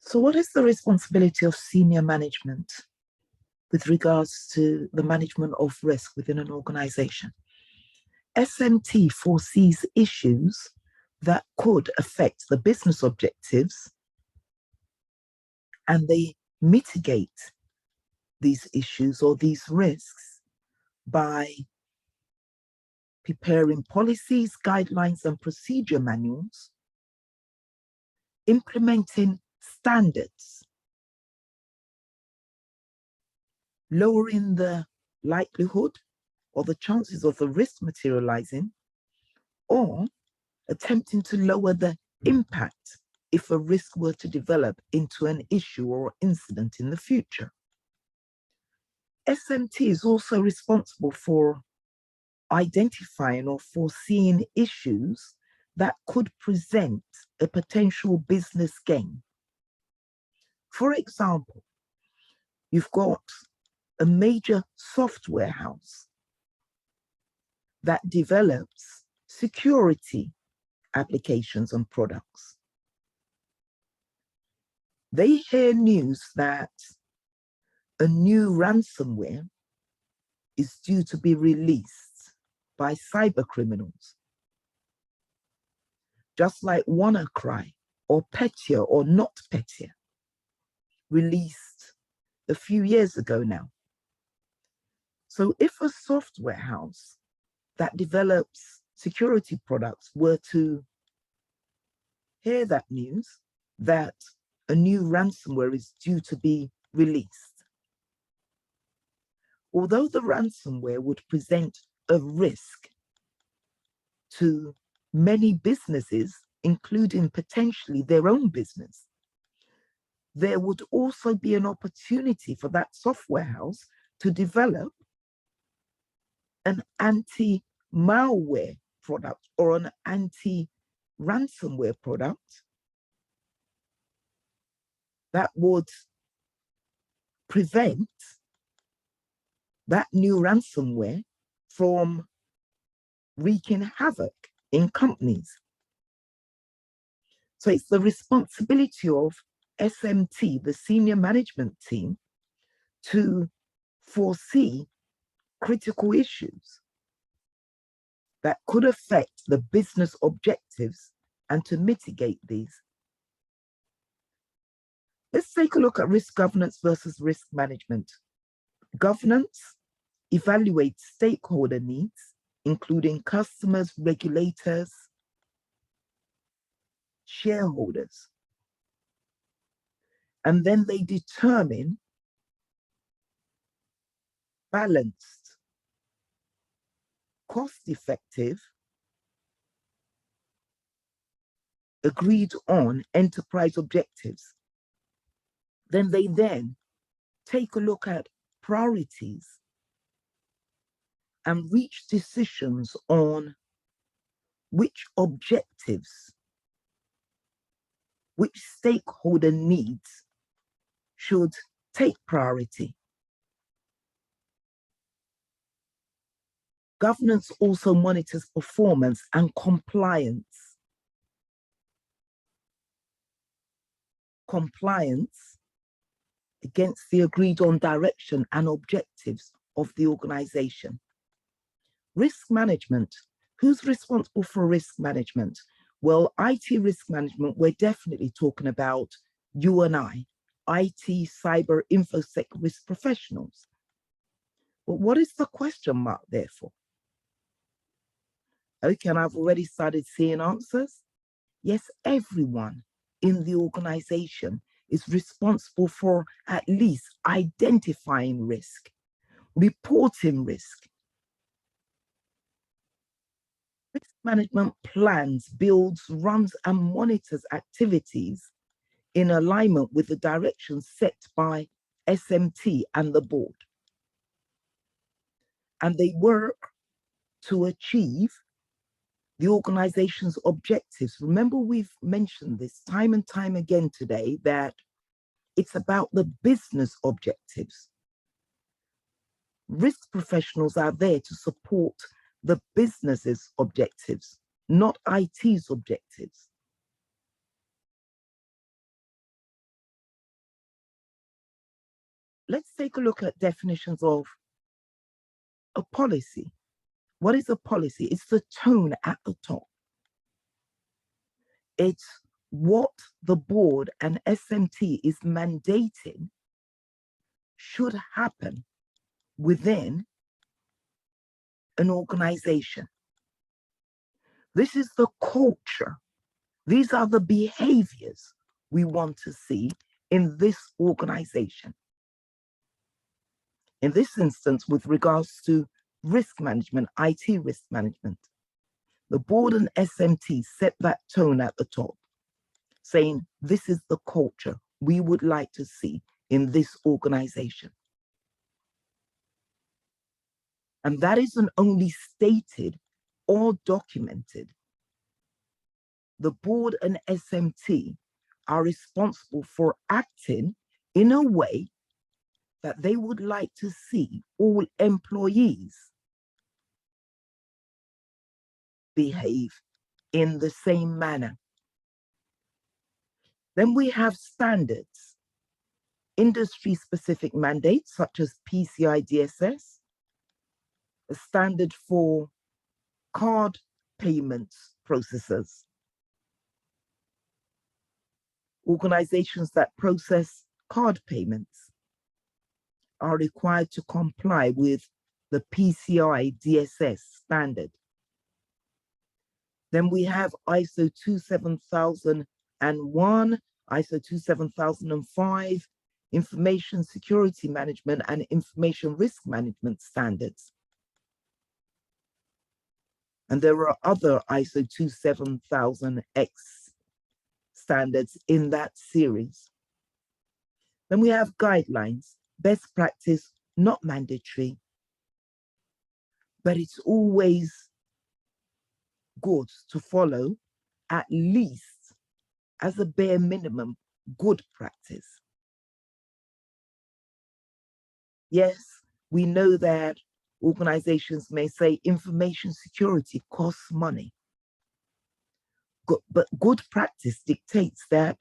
So what is the responsibility of senior management with regards to the management of risk within an organization? SMT foresees issues that could affect the business objectives, and they mitigate these issues or these risks by preparing policies, guidelines, and procedure manuals, implementing standards, lowering the likelihood or the chances of the risk materializing, or attempting to lower the impact if a risk were to develop into an issue or incident in the future. SMT is also responsible for identifying or foreseeing issues that could present a potential business gain. For example, you've got a major software house that develops security applications and products. They hear news that a new ransomware is due to be released by cyber criminals. Just like WannaCry or Petya or NotPetya, released a few years ago now. So if a software house that develops security products were to hear that news, that a new ransomware is due to be released, although the ransomware would present a risk to many businesses, including potentially their own business, there would also be an opportunity for that software house to develop an anti-malware product or an anti-ransomware product that would prevent that new ransomware from wreaking havoc in companies. So it's the responsibility of SMT, the senior management team, to foresee critical issues that could affect the business objectives and to mitigate these. Let's take a look at risk governance versus risk management. Governance evaluates stakeholder needs, including customers, regulators, shareholders. And then they determine balanced, cost-effective, agreed on enterprise objectives. Then they take a look at priorities and reach decisions on which objectives, which stakeholder needs should take priority. Governance also monitors performance and compliance. Compliance against the agreed on direction and objectives of the organization. Risk management. Who's responsible for risk management? Well, IT risk management, we're definitely talking about you and I, IT, cyber, infosec risk professionals. But what is the question mark there for? Okay, and I've already started seeing answers. Yes, everyone in the organization is responsible for at least identifying risk, reporting risk. Risk management plans, builds, runs, and monitors activities in alignment with the direction set by SMT and the board. And they work to achieve the organization's objectives. Remember, we've mentioned this time and time again today, that it's about the business objectives. Risk professionals are there to support the business's objectives, not IT's objectives. let's take a look at definitions of a policy. What is a policy? It's the tone at the top. It's what the board and SMT is mandating should happen within an organization. This is the culture. These are the behaviors we want to see in this organization. In this instance, with regards to risk management, IT risk management, the board and SMT set that tone at the top, saying this is the culture we would like to see in this organization. And that isn't only stated or documented. The board and SMT are responsible for acting in a way that they would like to see all employees behave in the same manner. Then we have standards, industry-specific mandates such as PCI DSS, a standard for card payments processors. Organizations that process card payments are required to comply with the PCI DSS standard. Then we have ISO 27001, ISO 27005, information security management and information risk management standards. And there are other ISO 27000X standards in that series. Then we have guidelines, best practice, not mandatory, but it's always good to follow at least as a bare minimum good practice. Yes, we know that organizations may say information security costs money, but good practice dictates that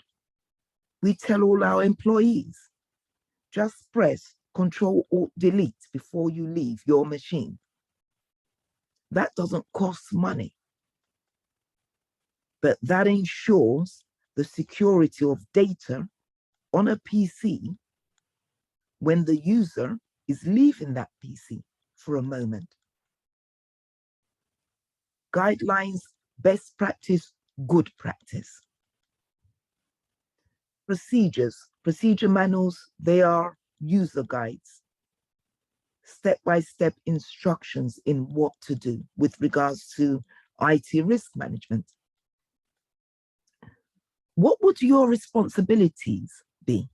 we tell all our employees, just press Control-Alt-Delete before you leave your machine. That doesn't cost money, but that ensures the security of data on a PC when the user is leaving that PC for a moment. Guidelines, best practice, good practice. Procedures, procedure manuals, they are user guides, step-by-step instructions in what to do with regards to IT risk management. What would your responsibilities be?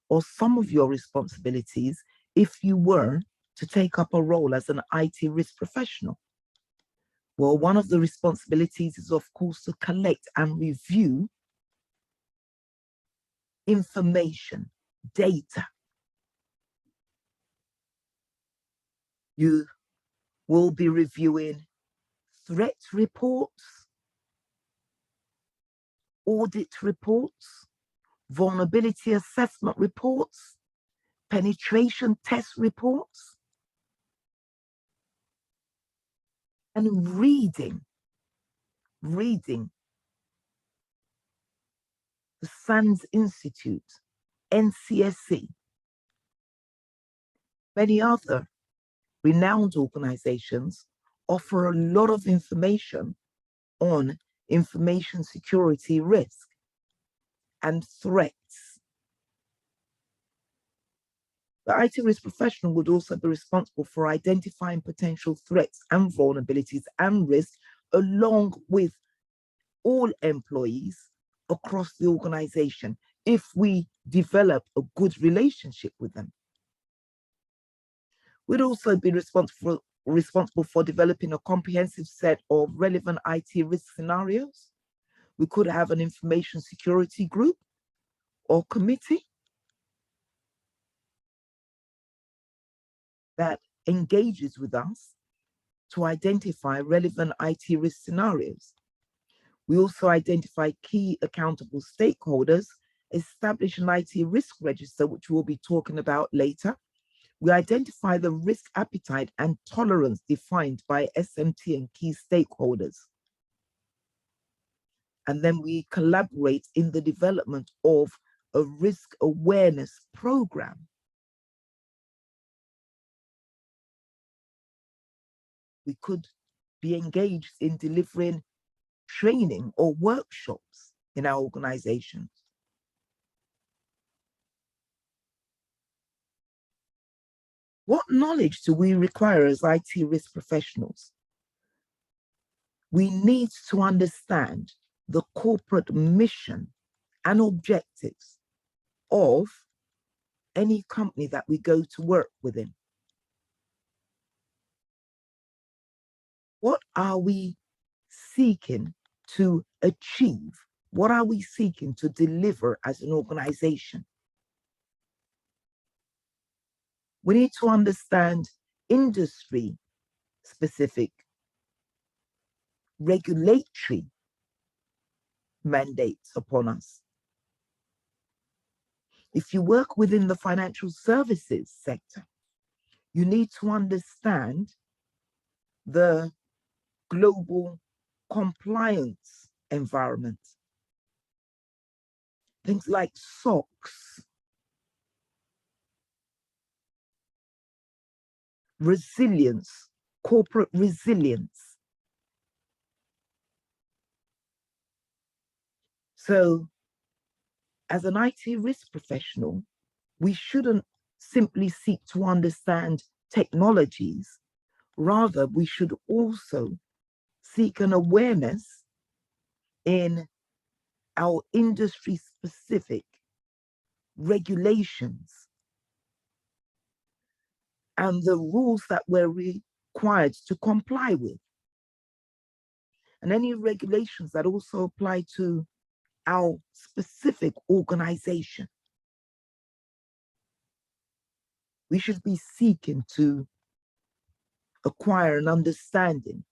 Or some of your responsibilities if you were to take up a role as an IT risk professional? Well, one of the responsibilities is, of course, to collect and review information, data. You will be reviewing threat reports, audit reports, vulnerability assessment reports, penetration test reports, and reading the SANS Institute, NCSC, many other renowned organizations offer a lot of information on information security risk and threats. The IT risk professional would also be responsible for identifying potential threats and vulnerabilities and risks along with all employees across the organization if we develop a good relationship with them. We'd also be responsible for developing a comprehensive set of relevant IT risk scenarios. We could have an information security group or committee that engages with us to identify relevant IT risk scenarios. We also identify key accountable stakeholders, establish an IT risk register, which we'll be talking about later. We identify the risk appetite and tolerance defined by SMT and key stakeholders. And then we collaborate in the development of a risk awareness program. We could be engaged in delivering training or workshops in our organizations. What knowledge do we require as IT risk professionals? We need to understand the corporate mission and objectives of any company that we go to work within. What are we seeking to achieve? What are we seeking to deliver as an organization? We need to understand industry-specific regulatory mandates upon us. If you work within the financial services sector, you need to understand the global compliance environment. Things like SOX, resilience, corporate resilience. So as an IT risk professional, we shouldn't simply seek to understand technologies. Rather, we should also seek an awareness in our industry-specific regulations and the rules that we're required to comply with. And any regulations that also apply to our specific organization. We should be seeking to acquire an understanding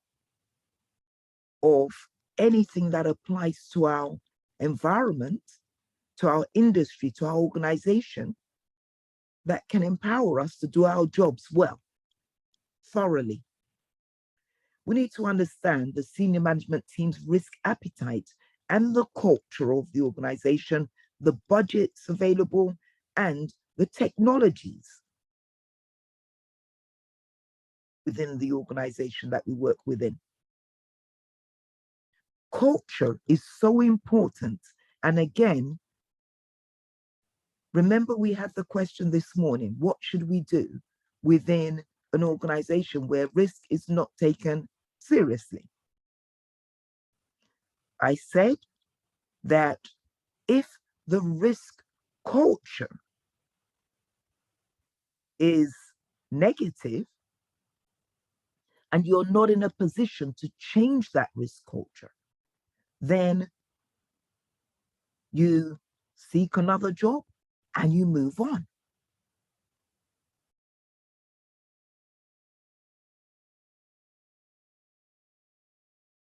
of anything that applies to our environment, to our industry, to our organization, that can empower us to do our jobs well, thoroughly. We need to understand the senior management team's risk appetite and the culture of the organization, the budgets available, and the technologies within the organization that we work within. Culture is so important. And again, remember we had the question this morning, what should we do within an organization where risk is not taken seriously? I said that if the risk culture is negative and you're not in a position to change that risk culture, then you seek another job and you move on.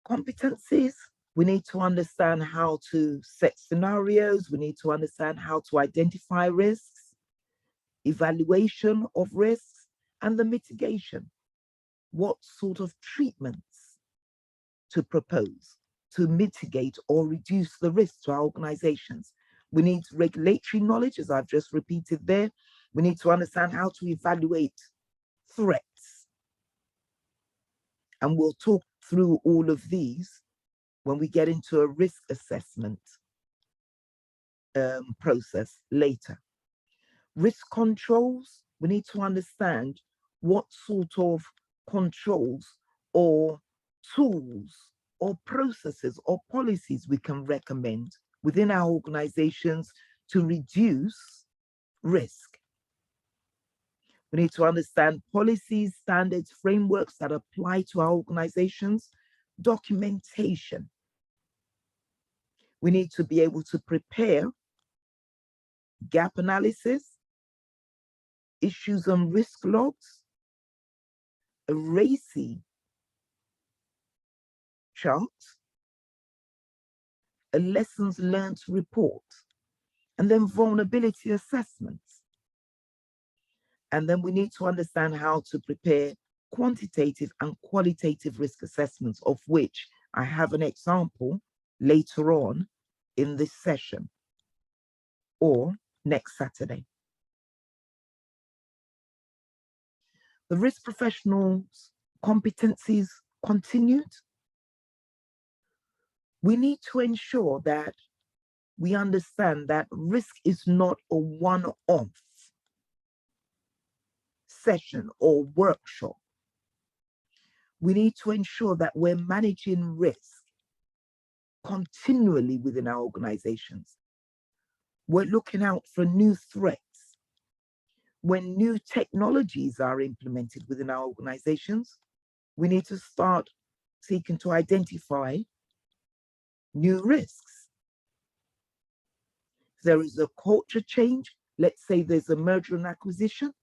Competencies, we need to understand how to set scenarios. We need to understand how to identify risks, evaluation of risks, and the mitigation. What sort of treatments to propose to mitigate or reduce the risk to our organizations. We need regulatory knowledge, as I've just repeated there. We need to understand how to evaluate threats. And we'll talk through all of these when we get into a risk assessment process later. Risk controls, we need to understand what sort of controls or tools or processes or policies we can recommend within our organizations to reduce risk. We need to understand policies, standards, frameworks that apply to our organizations, documentation. We need to be able to prepare gap analysis, issues and risk logs, a RACI chart, a lessons learned report, And then vulnerability assessments. And then we need to understand how to prepare quantitative and qualitative risk assessments, of which I have an example later on in this session or next Saturday. The risk professionals' competencies continued. We need to ensure that we understand that risk is not a one-off session or workshop. We need to ensure that we're managing risk continually within our organizations. We're looking out for new threats. When new technologies are implemented within our organizations, we need to start seeking to identify new risks. If there is a culture change, let's say there's a merger and acquisition,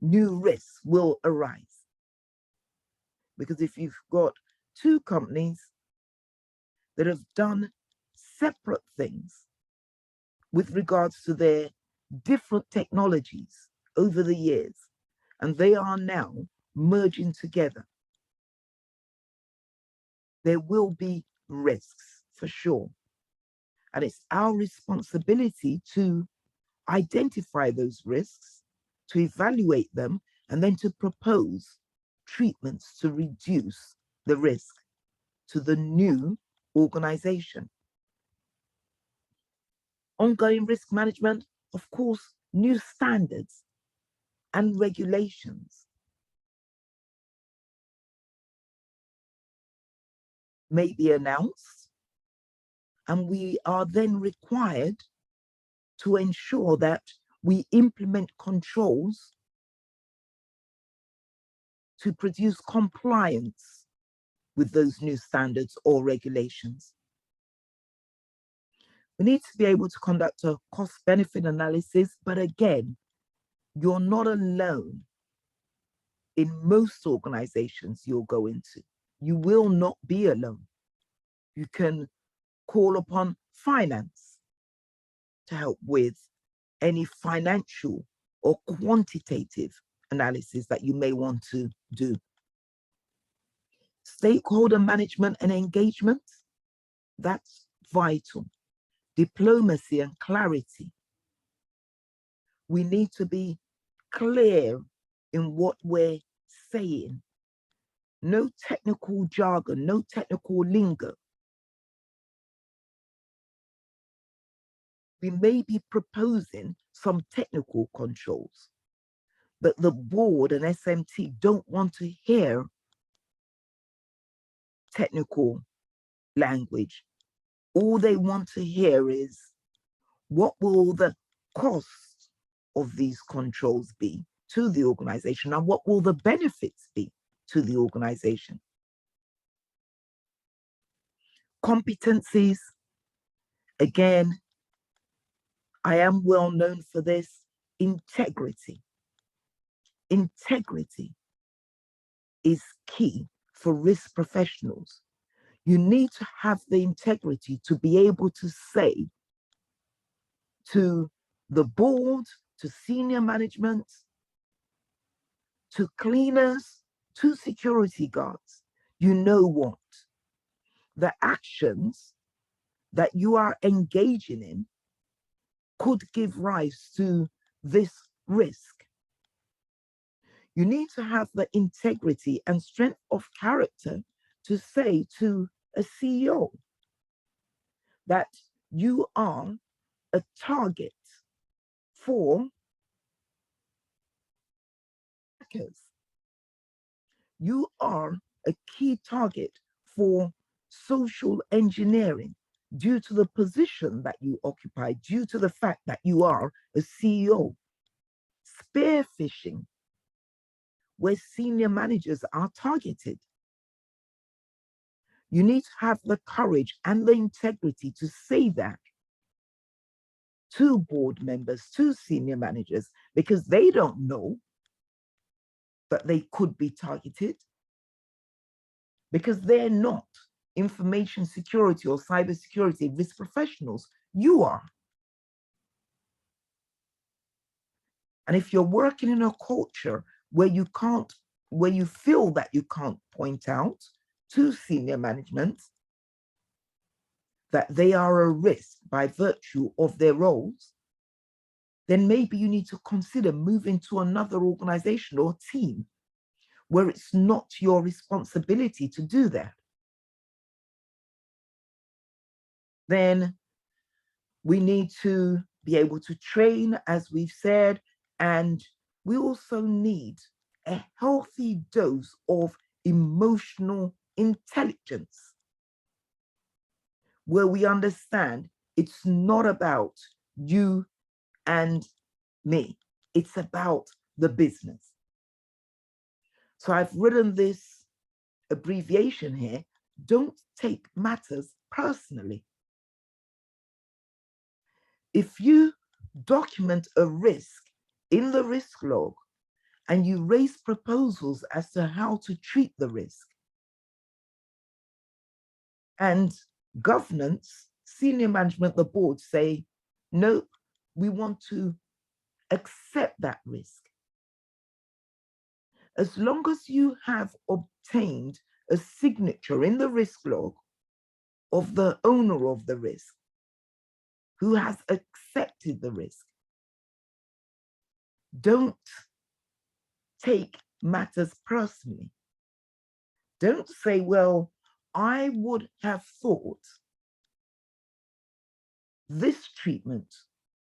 new risks will arise. Because if you've got two companies that have done separate things with regards to their different technologies over the years, and they are now merging together, there will be risks for sure. And it's our responsibility to identify those risks, to evaluate them, and then to propose treatments to reduce the risk to the new organization. Ongoing risk management, of course, new standards and regulations may be announced, and we are then required to ensure that we implement controls to produce compliance with those new standards or regulations. We need to be able to conduct a cost-benefit analysis, but again, you're not alone in most organizations you'll go into. You will not be alone. You can call upon finance to help with any financial or quantitative analysis that you may want to do. Stakeholder management and engagement, that's vital. Diplomacy and clarity. We need to be clear in what we're saying. No technical jargon, no technical lingo. We may be proposing some technical controls, but the board and SMT don't want to hear technical language. All they want to hear is, what will the cost of these controls be to the organization, and what will the benefits be to the organization? Competencies, again, I am well known for this. Integrity. Integrity is key for risk professionals. You need to have the integrity to be able to say to the board, to senior management, to cleaners, to security guards, you know what? The actions that you are engaging in could give rise to this risk. You need to have the integrity and strength of character to say to a CEO that you are a target for hackers. You are a key target for social engineering due to the position that you occupy, due to the fact that you are a CEO. Spear phishing, where senior managers are targeted. You need to have the courage and the integrity to say that to board members, to senior managers, because they don't know that they could be targeted, because they're not information security or cybersecurity risk professionals. You are. And if you're working in a culture where you feel that you can't point out to senior management that they are a risk by virtue of their roles, then maybe you need to consider moving to another organization or team where it's not your responsibility to do that. Then we need to be able to train, as we've said, and we also need a healthy dose of emotional intelligence, where we understand it's not about you and me, it's about the business. So I've written this abbreviation here: don't take matters personally. If you document a risk in the risk log and you raise proposals as to how to treat the risk, and governance, senior management, the board say, no, we want to accept that risk. As long as you have obtained a signature in the risk log of the owner of the risk who has accepted the risk, don't take matters personally. Don't say, well, I would have thought this treatment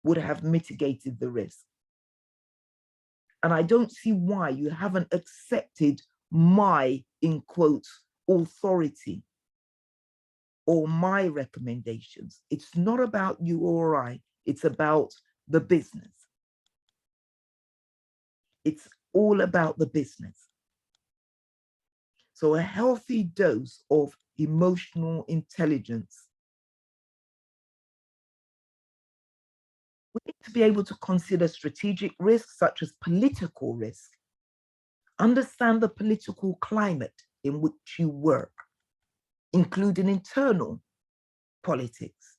would have mitigated the risk, and I don't see why you haven't accepted my, in quotes, authority or my recommendations. It's not about you or I, it's about the business. It's all about the business. So a healthy dose of emotional intelligence. We need to be able to consider strategic risks such as political risk. Understand the political climate in which you work, including internal politics.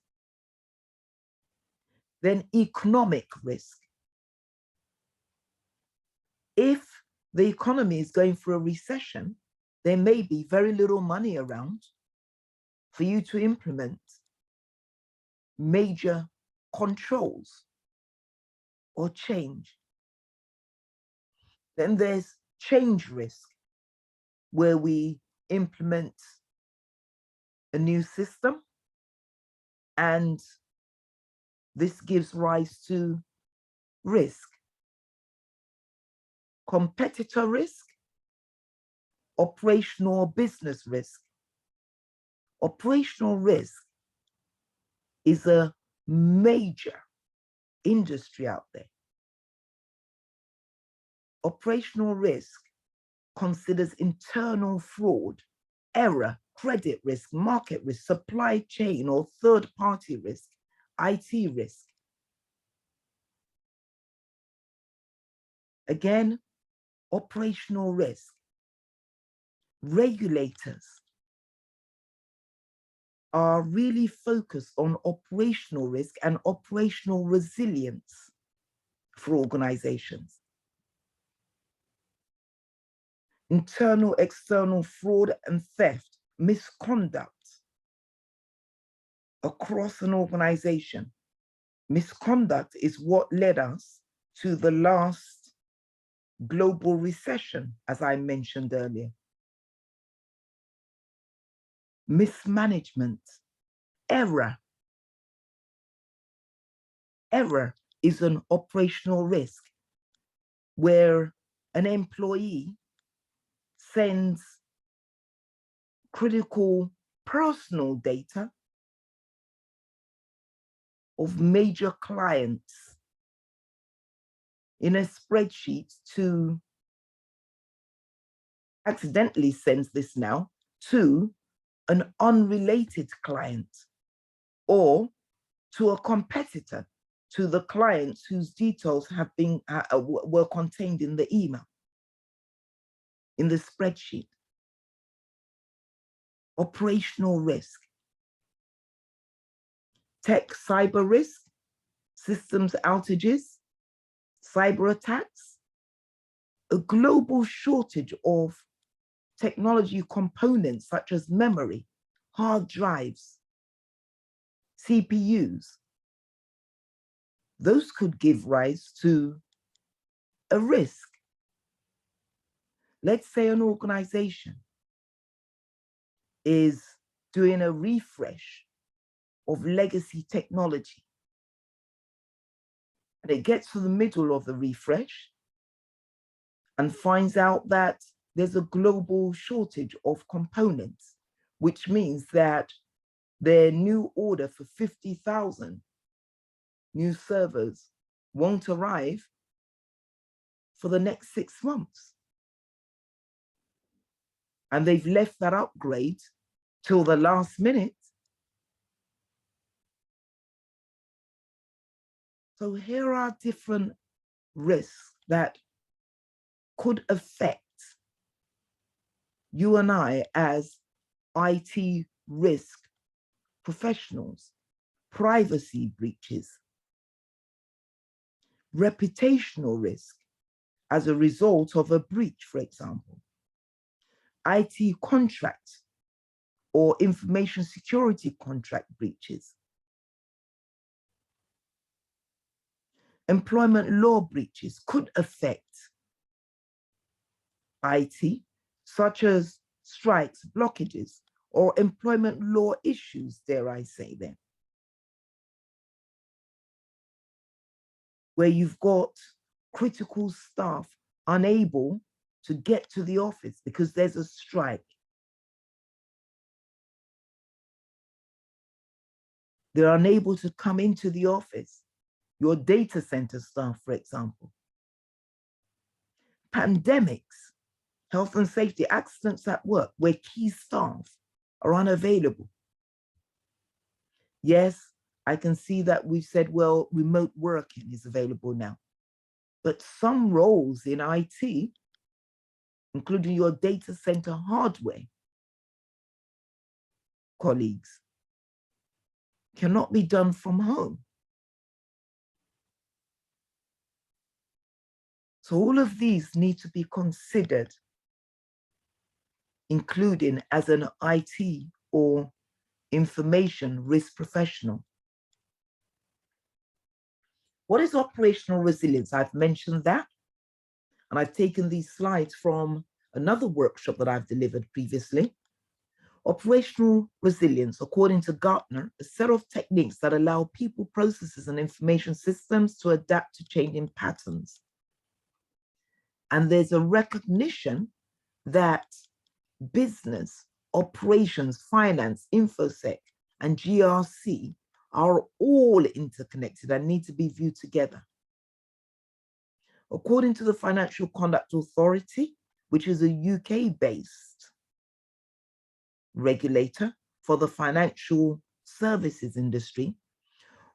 Then economic risk. If the economy is going through a recession, there may be very little money around for you to implement major controls or change. Then there's change risk, where we implement a new system and this gives rise to risk. Competitor risk, operational business risk. Operational risk is a major industry out there. Operational risk considers internal fraud, error, credit risk, market risk, supply chain or third-party risk, IT risk. Again, operational risk. Regulators are really focused on operational risk and operational resilience for organizations. Internal, external fraud and theft, misconduct across an organization. Misconduct is what led us to the last global recession, as I mentioned earlier. Mismanagement, error. Error is an operational risk where an employee sends critical personal data of major clients in a spreadsheet to, accidentally sends this now to an unrelated client or to a competitor to the clients whose details have been were contained in the email, in the spreadsheet. Operational risk. Tech cyber risk, systems outages, cyber attacks, a global shortage of technology components such as memory, hard drives, CPUs. Those could give rise to a risk. Let's say an organization is doing a refresh of legacy technology, and it gets to the middle of the refresh and finds out that there's a global shortage of components, which means that their new order for 50,000 new servers won't arrive for the next 6 months. And they've left that upgrade till the last minute. So here are different risks that could affect you and I as IT risk professionals: privacy breaches, reputational risk as a result of a breach, for example, IT contract or information security contract breaches, employment law breaches could affect IT, such as strikes, blockages, or employment law issues, dare I say them, where you've got critical staff unable to get to the office because there's a strike. They're unable to come into the office. Your data center staff, for example. Pandemics, health and safety, accidents at work, where key staff are unavailable. Yes, I can see that we've said, well, remote working is available now. But some roles in IT, including your data center hardware colleagues, cannot be done from home. So all of these need to be considered, including as an IT or information risk professional. What is operational resilience? I've mentioned that, and I've taken these slides from another workshop that I've delivered previously. Operational resilience, according to Gartner, a set of techniques that allow people, processes, and information systems to adapt to changing patterns. And there's a recognition that business, operations, finance, InfoSec, and GRC are all interconnected and need to be viewed together. According to the Financial Conduct Authority, which is a UK-based regulator for the financial services industry,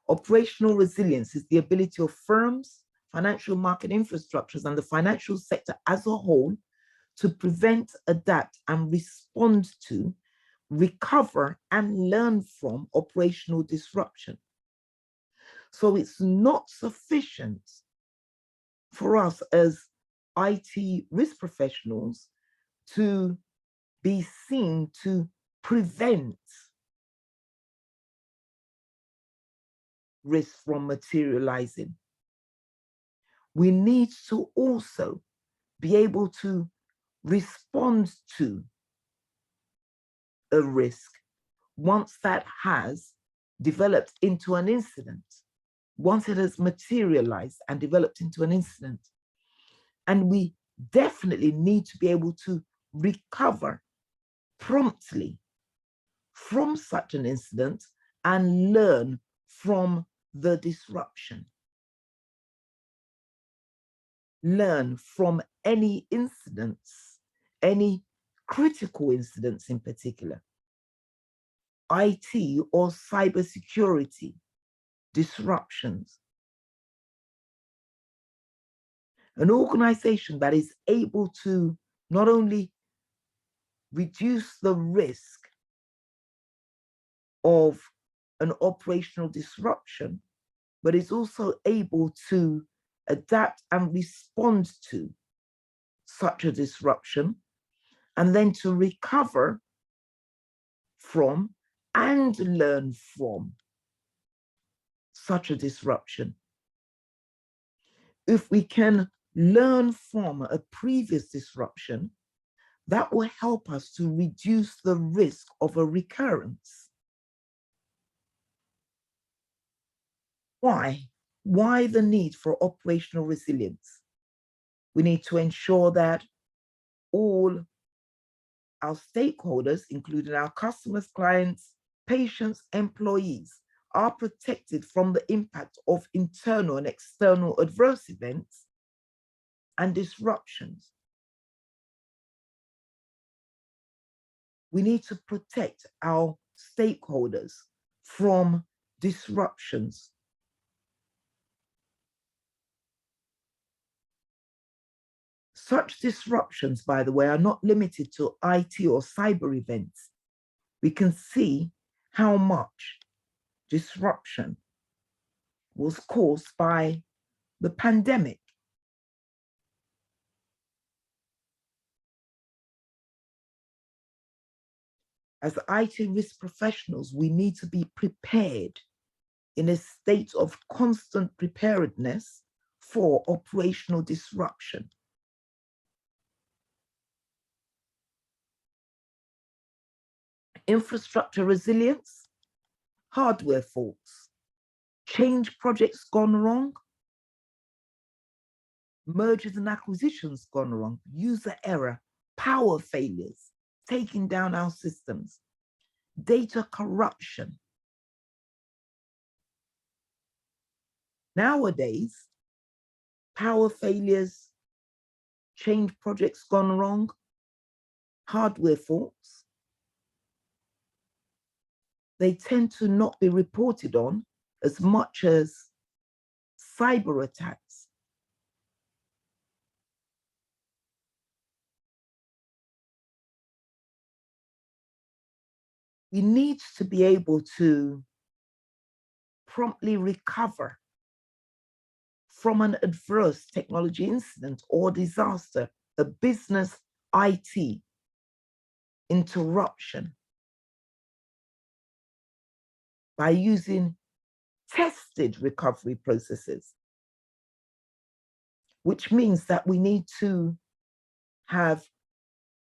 operational resilience is the ability of firms, financial market infrastructures, and the financial sector as a whole to prevent, adapt, and respond to, recover, and learn from operational disruption. So it's not sufficient for us as IT risk professionals to be seen to prevent risk from materializing. We need to also be able to respond to a risk once that has developed into an incident, once it has materialized and developed into an incident. And we definitely need to be able to recover promptly from such an incident and learn from the disruption. Learn from any incidents, any critical incidents in particular, IT or cybersecurity disruptions. An organization that is able to not only reduce the risk of an operational disruption, but is also able to adapt and respond to such a disruption, and then to recover from and learn from such a disruption. If we can learn from a previous disruption, that will help us to reduce the risk of a recurrence. Why? Why the need for operational resilience? We need to ensure that all our stakeholders, including our customers, clients, patients, employees, are protected from the impact of internal and external adverse events and disruptions. We need to protect our stakeholders from disruptions. Such disruptions, by the way, are not limited to IT or cyber events. We can see how much disruption was caused by the pandemic. As IT risk professionals, we need to be prepared in a state of constant preparedness for operational disruption. Infrastructure resilience, hardware faults, change projects gone wrong, mergers and acquisitions gone wrong, user error, power failures, taking down our systems, data corruption. Nowadays, power failures, change projects gone wrong, hardware faults, they tend to not be reported on as much as cyber attacks. We need to be able to promptly recover from an adverse technology incident or disaster, a business IT interruption, by using tested recovery processes, which means that we need to have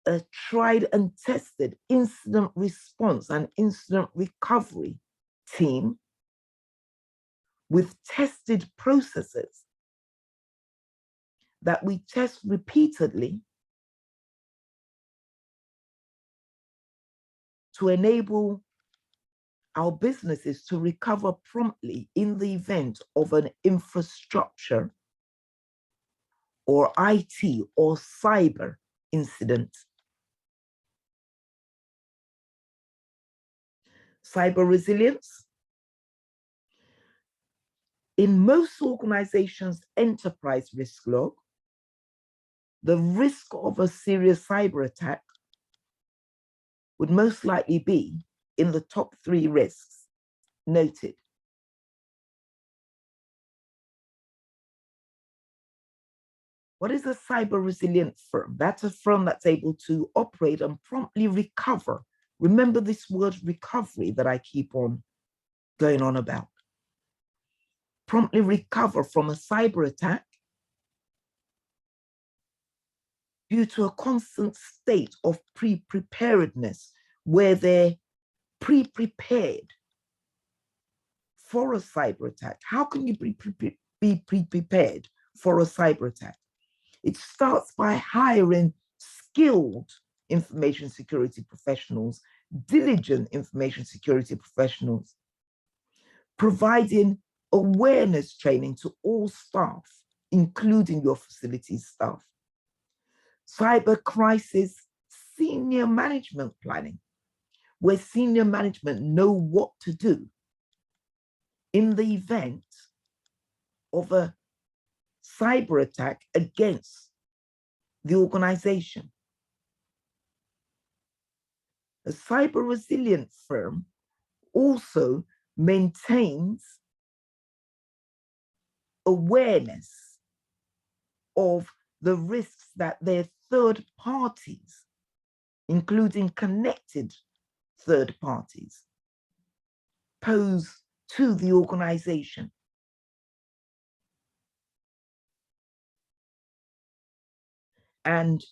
a tried and tested incident response and incident recovery team with tested processes that we test repeatedly to enable our businesses to recover promptly in the event of an infrastructure or IT or cyber incident. Cyber resilience. In most organizations' enterprise risk log, the risk of a serious cyber attack would most likely be in the top 3 risks noted. What is a cyber resilient firm? That's a firm that's able to operate and promptly recover. Remember this word recovery that I keep on going on about. Promptly recover from a cyber attack due to a constant state of pre-preparedness, where they're pre-prepared for a cyber attack. How can you be pre-prepared for a cyber attack? It starts by hiring skilled information security professionals, diligent information security professionals, providing awareness training to all staff, including your facilities staff. Cyber crisis senior management planning, where senior management know what to do in the event of a cyber attack against the organization. A cyber resilient firm also maintains awareness of the risks that their third parties, including connected third parties, pose to the organization. And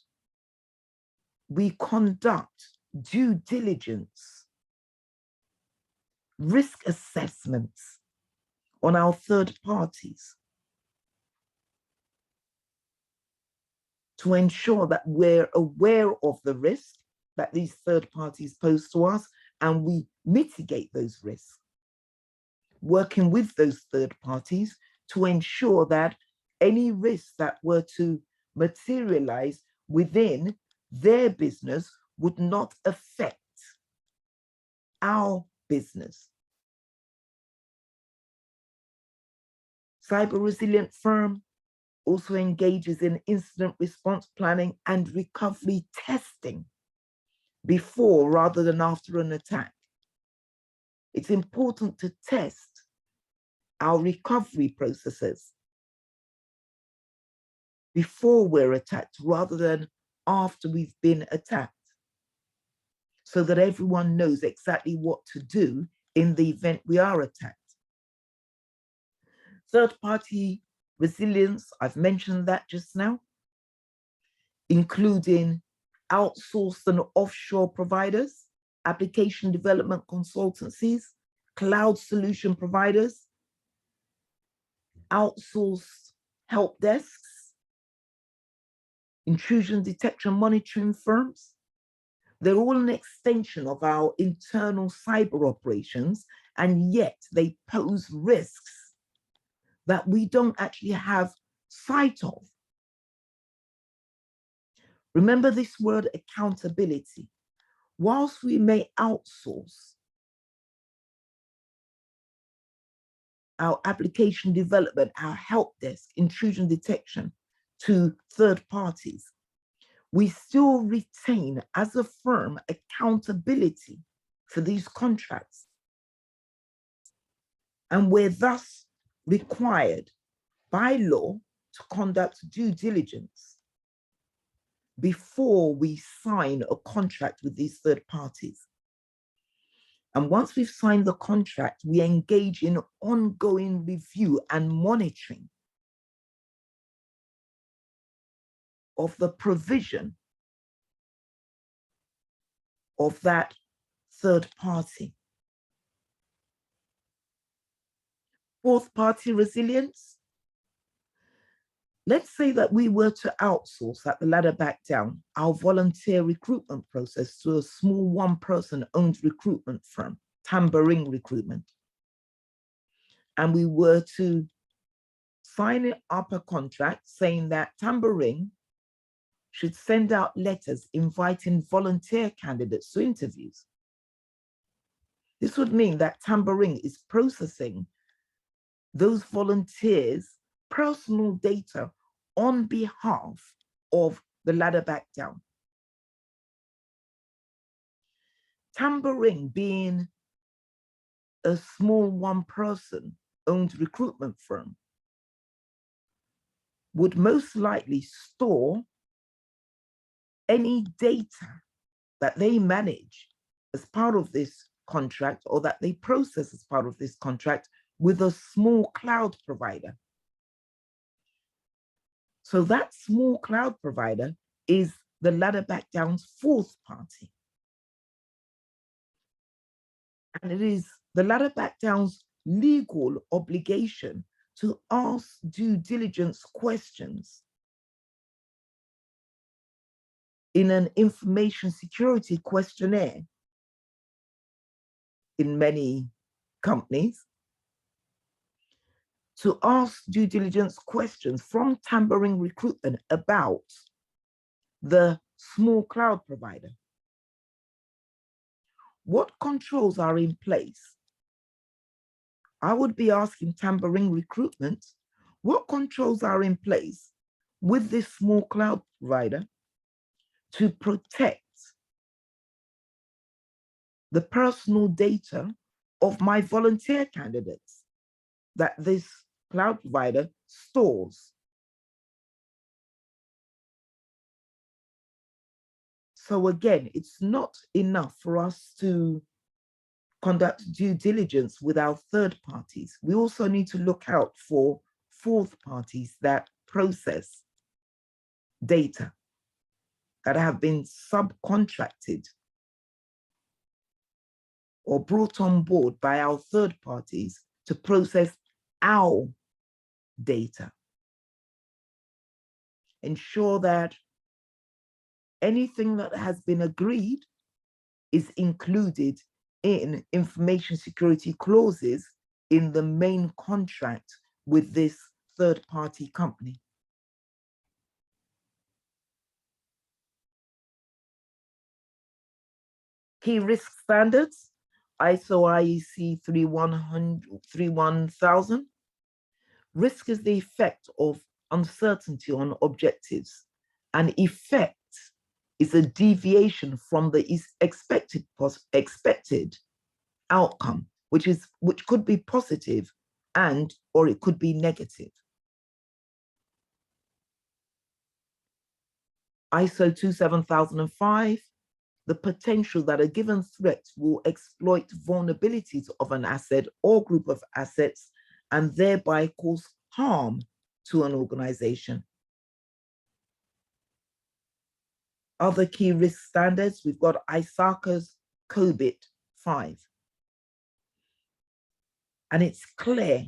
we conduct due diligence, risk assessments on our third parties to ensure that we're aware of the risk that these third parties pose to us, and we mitigate those risks, working with those third parties to ensure that any risks that were to materialize within their business would not affect our business. Cyber resilient firm also engages in incident response planning and recovery testing before rather than after an attack. It's important to test our recovery processes before we're attacked rather than after we've been attacked, so that everyone knows exactly what to do in the event we are attacked. Third-party resilience, I've mentioned that just now, including outsourced and offshore providers, application development consultancies, cloud solution providers, outsourced help desks, intrusion detection monitoring firms. They're all an extension of our internal cyber operations, and yet they pose risks that we don't actually have sight of. Remember this word accountability. Whilst we may outsource our application development, our help desk, intrusion detection to third parties, we still retain as a firm accountability for these contracts. And we're thus required by law to conduct due diligence before we sign a contract with these third parties. And once we've signed the contract, we engage in ongoing review and monitoring of the provision of that third party. Fourth party resilience. Let's say that we were to outsource at the ladder back down our volunteer recruitment process to a small one-person owned recruitment firm, Tambourine Recruitment. And we were to sign up a contract saying that Tambourine should send out letters inviting volunteer candidates to interviews. This would mean that Tambourine is processing those volunteers' personal data on behalf of the ladder back down. Tambourine, being a small one-person owned recruitment firm, would most likely store any data that they manage as part of this contract or that they process as part of this contract with a small cloud provider. So that small cloud provider is the ladder back down's fourth party. And it is the ladder back down's legal obligation to ask due diligence questions in an information security questionnaire in many companies, to ask due diligence questions from Tambourine Recruitment about the small cloud provider. What controls are in place? I would be asking Tambourine Recruitment, what controls are in place with this small cloud provider to protect the personal data of my volunteer candidates that this cloud provider stores? So again, it's not enough for us to conduct due diligence with our third parties. We also need to look out for fourth parties that process data that have been subcontracted or brought on board by our third parties to process our data. Ensure that anything that has been agreed is included in information security clauses in the main contract with this third-party company. Key risk standards, ISO IEC 31000. Risk is the effect of uncertainty on objectives, and effect is a deviation from the expected outcome, which could be positive and or it could be negative. ISO 27005, the potential that a given threat will exploit vulnerabilities of an asset or group of assets and thereby cause harm to an organization. Other key risk standards, we've got ISACA's COBIT 5. And it's clear,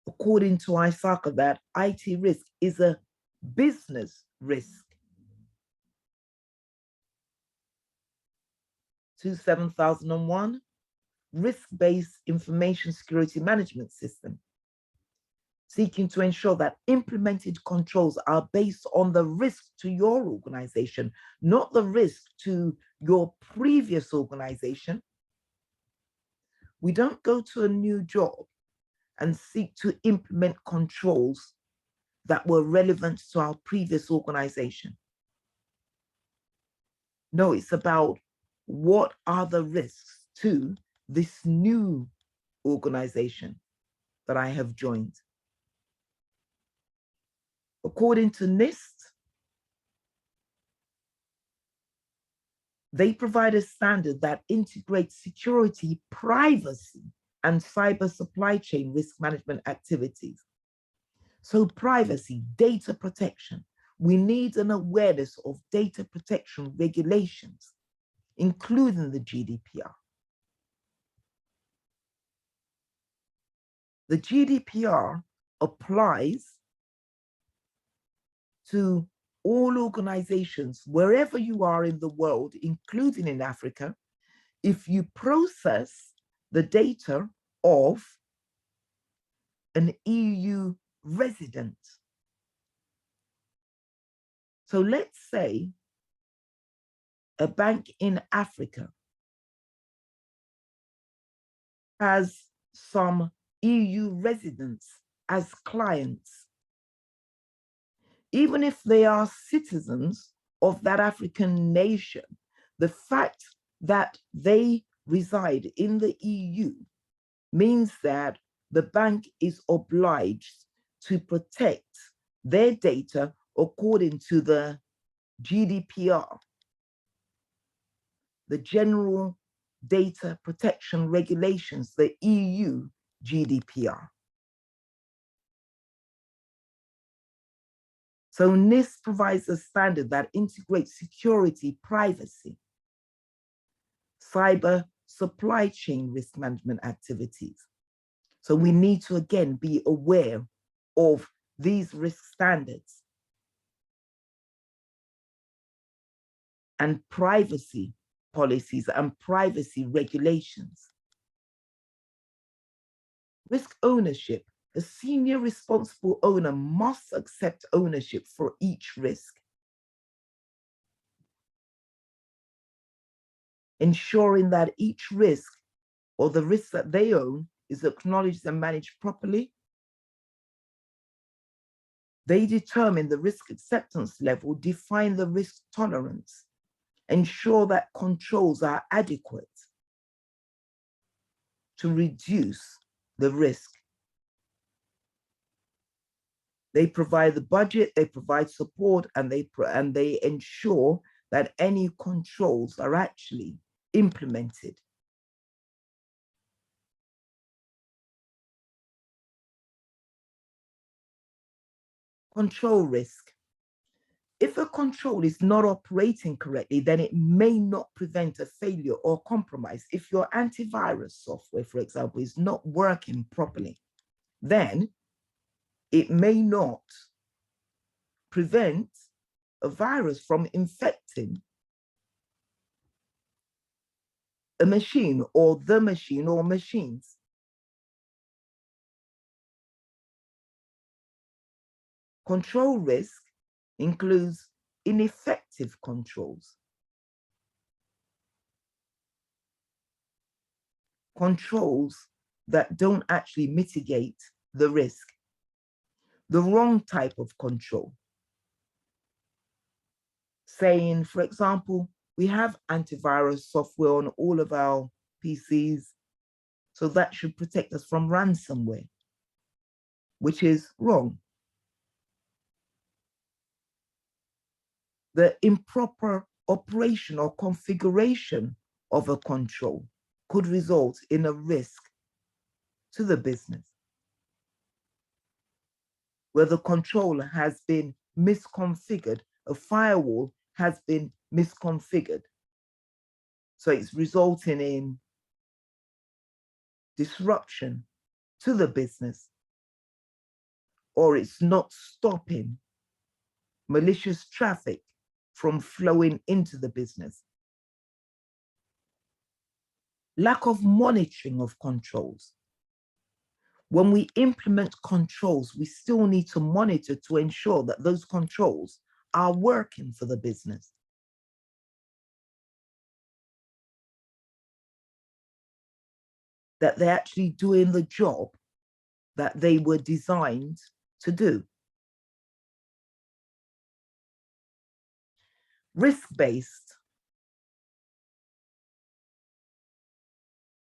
according to ISACA, that IT risk is a business risk. 27001, risk-based information security management system, seeking to ensure that implemented controls are based on the risk to your organization, not the risk to your previous organization. We don't go to a new job and seek to implement controls that were relevant to our previous organization. No, it's about what are the risks to this new organization that I have joined. According to NIST, they provide a standard that integrates security, privacy, and cyber supply chain risk management activities. So privacy, data protection, we need an awareness of data protection regulations, including the GDPR. The GDPR applies to all organizations, wherever you are in the world, including in Africa, if you process the data of an EU resident. So let's say a bank in Africa has some EU residents as clients. Even if they are citizens of that African nation, the fact that they reside in the EU means that the bank is obliged to protect their data according to the GDPR, the General Data Protection Regulations, the EU GDPR. So NIST provides a standard that integrates security, privacy, cyber supply chain risk management activities. So we need to, again, be aware of these risk standards and privacy policies and privacy regulations. Risk ownership. A senior responsible owner must accept ownership for each risk, ensuring that each risk or the risk that they own is acknowledged and managed properly. They determine the risk acceptance level, define the risk tolerance, ensure that controls are adequate to reduce the risk. They provide the budget, they provide support, and they ensure that any controls are actually implemented. Control risk. If a control is not operating correctly, then it may not prevent a failure or compromise. If your antivirus software, for example, is not working properly, then it may not prevent a virus from infecting a machine or the machine or machines. Control risk includes ineffective controls. Controls that don't actually mitigate the risk. The wrong type of control. Saying, for example, we have antivirus software on all of our PCs, so that should protect us from ransomware, which is wrong. The improper operation or configuration of a control could result in a risk to the business, where the controller has been misconfigured, a firewall has been misconfigured. So it's resulting in disruption to the business, or it's not stopping malicious traffic from flowing into the business. Lack of monitoring of controls. When we implement controls, we still need to monitor to ensure that those controls are working for the business. That they're actually doing the job that they were designed to do. Risk-based.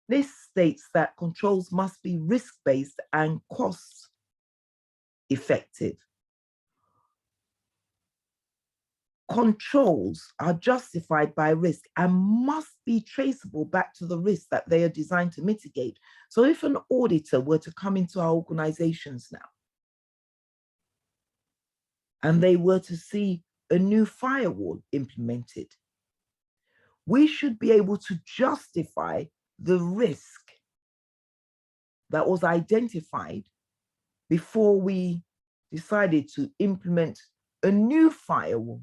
This states that controls must be risk-based and cost-effective. Controls are justified by risk and must be traceable back to the risk that they are designed to mitigate. So if an auditor were to come into our organizations now, and they were to see a new firewall implemented, we should be able to justify the risk that was identified before we decided to implement a new firewall.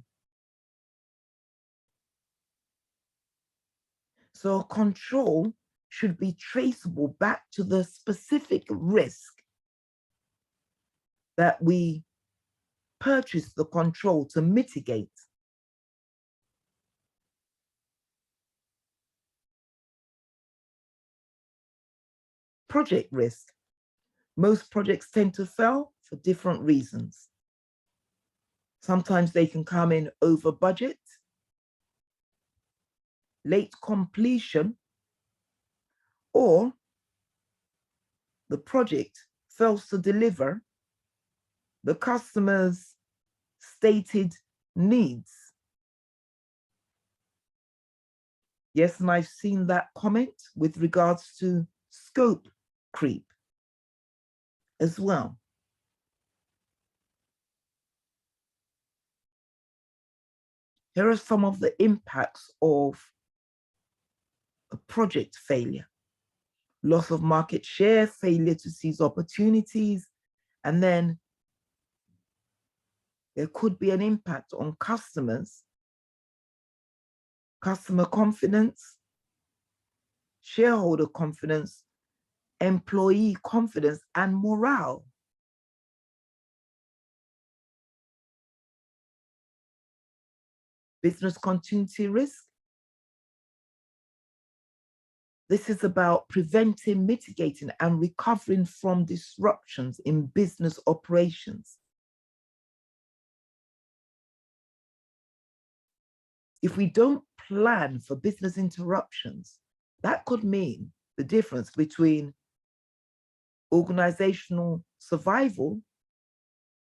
So control should be traceable back to the specific risk that we purchased the control to mitigate. Project risk. Most projects tend to fail for different reasons. Sometimes they can come in over budget, late completion, or the project fails to deliver the customer's stated needs. Yes, and I've seen that comment with regards to scope creep as well. Here are some of the impacts of a project failure. Loss of market share, failure to seize opportunities, and then there could be an impact on customers, customer confidence, shareholder confidence, employee confidence, and morale. Business continuity risk. This is about preventing, mitigating, and recovering from disruptions in business operations. If we don't plan for business interruptions, that could mean the difference between organizational survival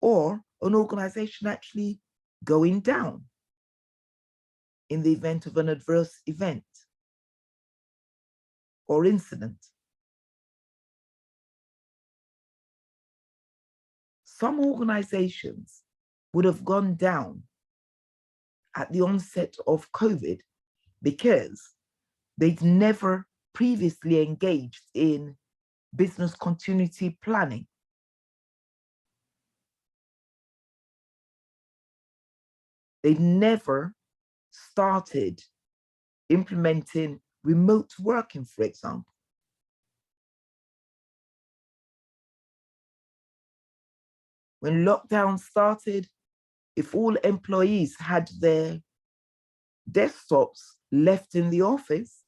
or an organization actually going down. in the event of an adverse event or incident. Some organizations would have gone down at the onset of COVID because they'd never previously engaged in business continuity planning. They'd never started implementing remote working, for example. When lockdown started, if all employees had their desktops left in the office,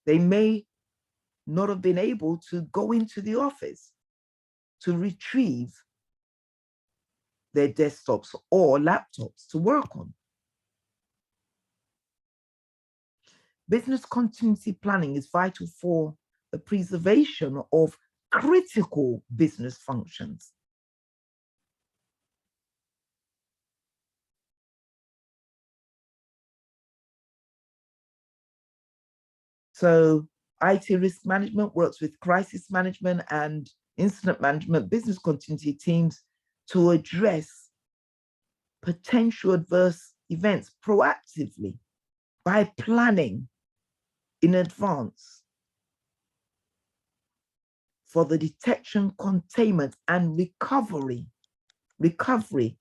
they may not have been able to go into the office to retrieve their desktops or laptops to work on. Business continuity planning is vital for the preservation of critical business functions. So IT risk management works with crisis management and incident management business continuity teams to address potential adverse events proactively by planning in advance for the detection, containment, and recovery. Recovery,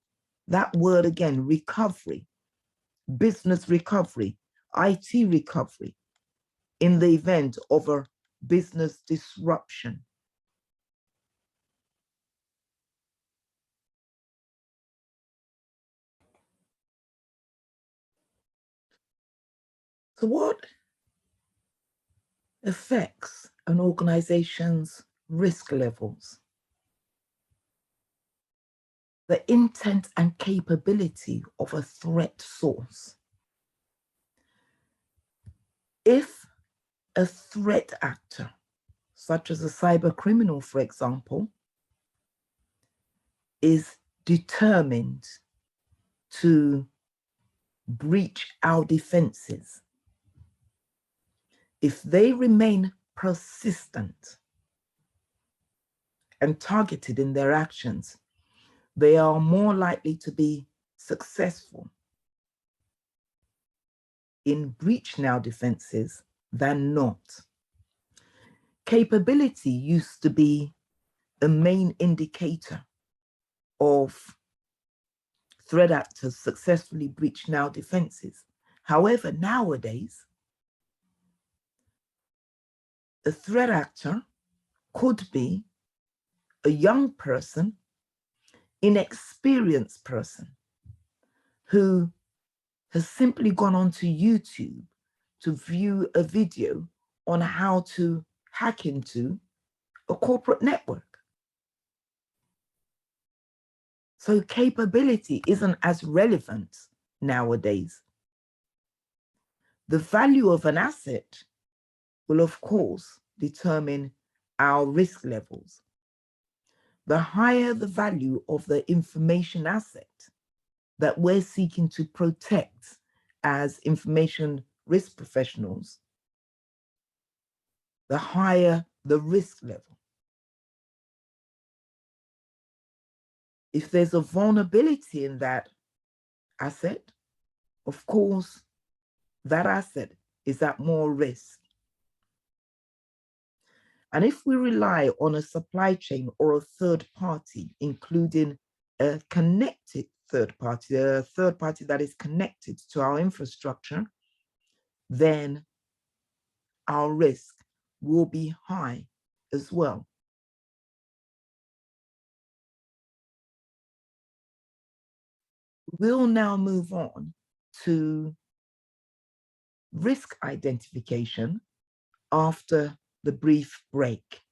that word again, recovery, business recovery, IT recovery in the event of a business disruption. So what affects an organization's risk levels? The intent and capability of a threat source. If a threat actor, such as a cyber criminal, for example, is determined to breach our defenses, if they remain persistent and targeted in their actions, they are more likely to be successful in breaching our defenses than not. Capability used to be a main indicator of threat actors successfully breaching our defenses. However, nowadays, a threat actor could be a young person, inexperienced person who has simply gone onto YouTube to view a video on how to hack into a corporate network. So capability isn't as relevant nowadays. The value of an asset will, of course, determine our risk levels. The higher the value of the information asset that we're seeking to protect as information risk professionals, the higher the risk level. If there's a vulnerability in that asset, of course, that asset is at more risk. And if we rely on a supply chain or a third party, including a connected third party, a third party that is connected to our infrastructure, then our risk will be high as well. We'll now move on to risk identification after the brief break.